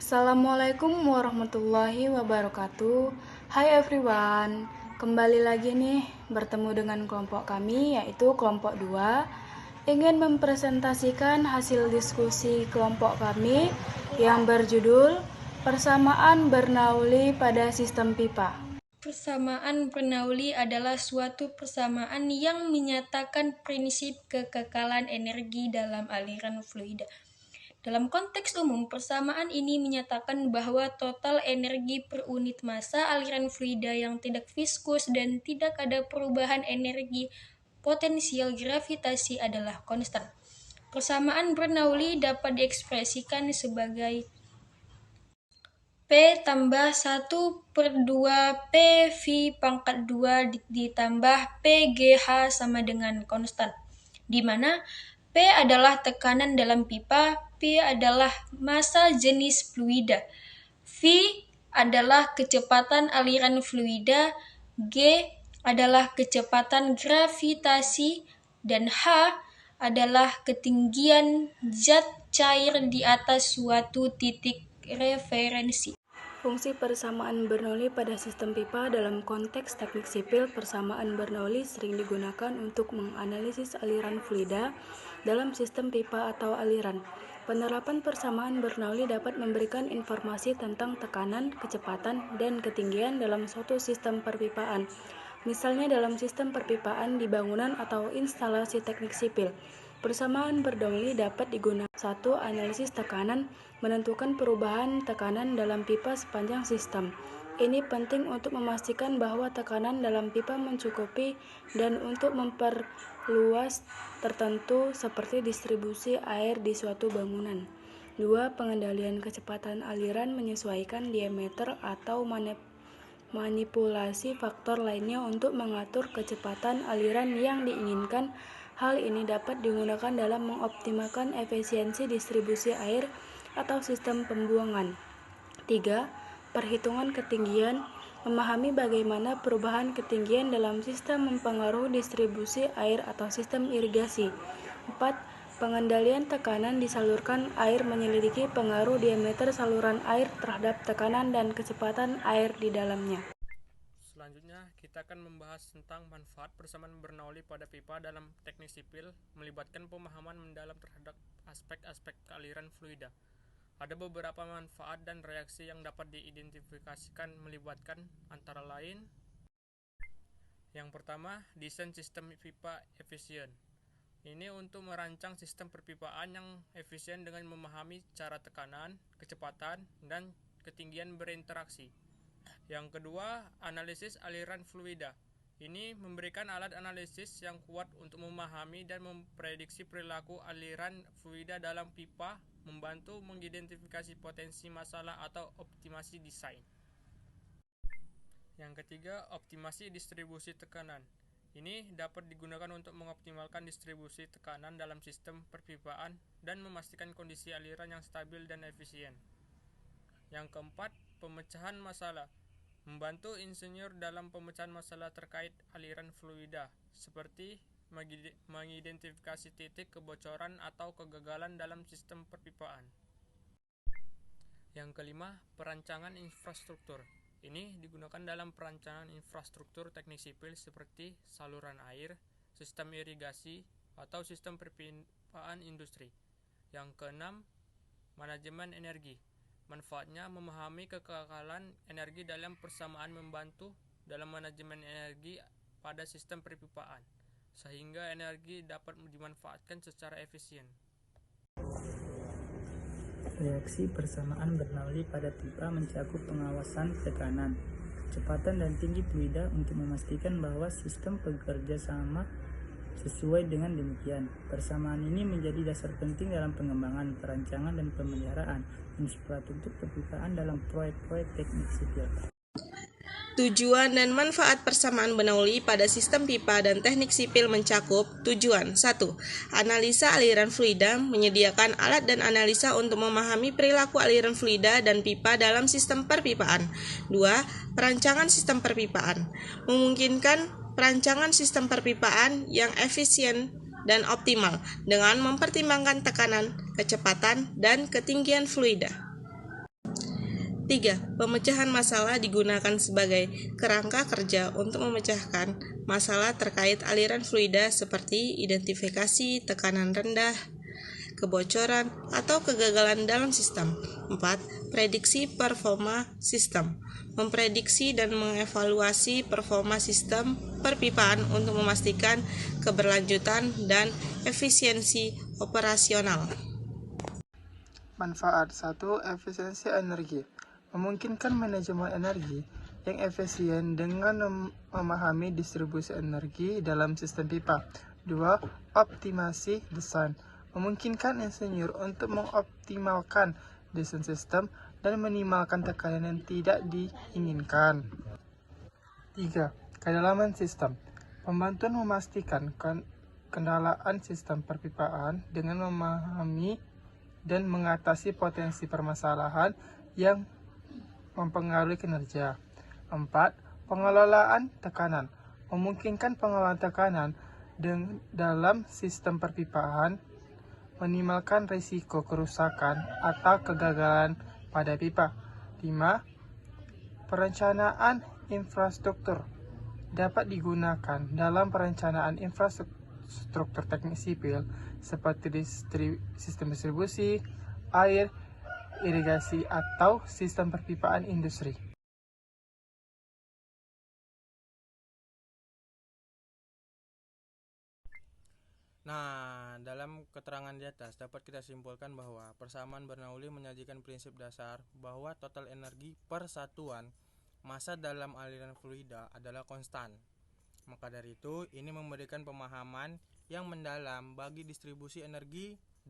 Assalamualaikum warahmatullahi wabarakatuh. Hai everyone, kembali lagi nih bertemu dengan kelompok kami yaitu kelompok 2. Ingin mempresentasikan hasil diskusi kelompok kami yang berjudul Persamaan Bernoulli pada Sistem Pipa. Persamaan Bernoulli adalah suatu persamaan yang menyatakan prinsip kekekalan energi dalam aliran fluida. Dalam konteks umum, persamaan ini menyatakan bahwa total energi per unit massa aliran fluida yang tidak viskus dan tidak ada perubahan energi potensial gravitasi adalah konstan. Persamaan Bernoulli dapat diekspresikan sebagai P tambah 1/2 P V pangkat 2 ditambah P GH sama dengan konstan, di mana P adalah tekanan dalam pipa, P adalah massa jenis fluida, V adalah kecepatan aliran fluida, G adalah kecepatan gravitasi, dan H adalah ketinggian zat cair di atas suatu titik referensi. Fungsi persamaan Bernoulli pada sistem pipa dalam konteks teknik sipil. Persamaan Bernoulli sering digunakan untuk menganalisis aliran fluida dalam sistem pipa atau aliran. Penerapan persamaan Bernoulli dapat memberikan informasi tentang tekanan, kecepatan, dan ketinggian dalam suatu sistem perpipaan. Misalnya dalam sistem perpipaan di bangunan atau instalasi teknik sipil. Persamaan Bernoulli dapat digunakan. 1. Analisis tekanan, menentukan perubahan tekanan dalam pipa sepanjang sistem. Ini penting untuk memastikan bahwa tekanan dalam pipa mencukupi dan untuk memperluas tertentu seperti distribusi air di suatu bangunan. 2. Pengendalian kecepatan aliran, menyesuaikan diameter atau manipulasi faktor lainnya untuk mengatur kecepatan aliran yang diinginkan. Hal ini dapat digunakan dalam mengoptimalkan efisiensi distribusi air atau sistem pembuangan. 3. Perhitungan ketinggian, memahami bagaimana perubahan ketinggian dalam sistem mempengaruhi distribusi air atau sistem irigasi. 4. Pengendalian tekanan disalurkan air, menyelidiki pengaruh diameter saluran air terhadap tekanan dan kecepatan air di dalamnya. Selanjutnya, kita akan membahas tentang manfaat persamaan Bernoulli pada pipa dalam teknik sipil, melibatkan pemahaman mendalam terhadap aspek-aspek aliran fluida. Ada beberapa manfaat dan reaksi yang dapat diidentifikasikan melibatkan antara lain: yang pertama, desain sistem pipa efisien. Ini untuk merancang sistem perpipaan yang efisien dengan memahami cara tekanan, kecepatan, dan ketinggian berinteraksi. Yang kedua, analisis aliran fluida. Ini memberikan alat analisis yang kuat untuk memahami dan memprediksi perilaku aliran fluida dalam pipa, membantu mengidentifikasi potensi masalah atau optimasi desain. Yang ketiga, optimasi distribusi tekanan. Ini dapat digunakan untuk mengoptimalkan distribusi tekanan dalam sistem perpipaan dan memastikan kondisi aliran yang stabil dan efisien. Yang keempat, pemecahan masalah. Membantu insinyur dalam pemecahan masalah terkait aliran fluida, seperti mengidentifikasi titik kebocoran atau kegagalan dalam sistem perpipaan. Yang kelima, perancangan infrastruktur. Ini digunakan dalam perancangan infrastruktur teknik sipil seperti saluran air, sistem irigasi, atau sistem perpipaan industri. Yang keenam, manajemen energi. Manfaatnya memahami kekekalan energi dalam persamaan, membantu dalam manajemen energi pada sistem perpipaan, sehingga energi dapat dimanfaatkan secara efisien. Reaksi persamaan Bernoulli pada pipa mencakup pengawasan tekanan, kecepatan, dan tinggi fluida untuk memastikan bahwa sistem bekerja sama sesuai. Dengan demikian, persamaan ini menjadi dasar penting dalam pengembangan, perancangan, dan pemeliharaan infrastruktur perpipaan dalam proyek-proyek teknik sipil. Tujuan dan manfaat persamaan Bernoulli pada sistem pipa dan teknik sipil mencakup: tujuan 1. Analisa aliran fluida, menyediakan alat dan analisa untuk memahami perilaku aliran fluida dan pipa dalam sistem perpipaan. 2. Perancangan sistem perpipaan, memungkinkan perancangan sistem perpipaan yang efisien dan optimal dengan mempertimbangkan tekanan, kecepatan, dan ketinggian fluida. 3. Pemecahan masalah digunakan sebagai kerangka kerja untuk memecahkan masalah terkait aliran fluida seperti identifikasi tekanan rendah, kebocoran, atau kegagalan dalam sistem. 4. Prediksi performa sistem. Memprediksi dan mengevaluasi performa sistem perpipaan untuk memastikan keberlanjutan dan efisiensi operasional. Manfaat 1. Efisiensi energi. Memungkinkan manajemen energi yang efisien dengan memahami distribusi energi dalam sistem pipa. 2. Optimasi desain. Memungkinkan insinyur untuk mengoptimalkan desain sistem dan minimalkan tekanan yang tidak diinginkan. 3. Kedalaman sistem. Membantu memastikan kendalaan sistem perpipaan dengan memahami dan mengatasi potensi permasalahan yang mempengaruhi kinerja. 4. Pengelolaan tekanan. Memungkinkan pengelolaan tekanan dalam sistem perpipaan, minimalkan risiko kerusakan atau kegagalan pada pipa. 5. Perencanaan infrastruktur. Dapat digunakan dalam perencanaan infrastruktur teknik sipil seperti sistem distribusi, air, irigasi, atau sistem perpipaan industri. Nah, dalam keterangan di atas dapat kita simpulkan bahwa persamaan Bernoulli menyajikan prinsip dasar bahwa total energi per satuan massa dalam aliran fluida adalah konstan. Maka dari itu, ini memberikan pemahaman yang mendalam bagi distribusi energi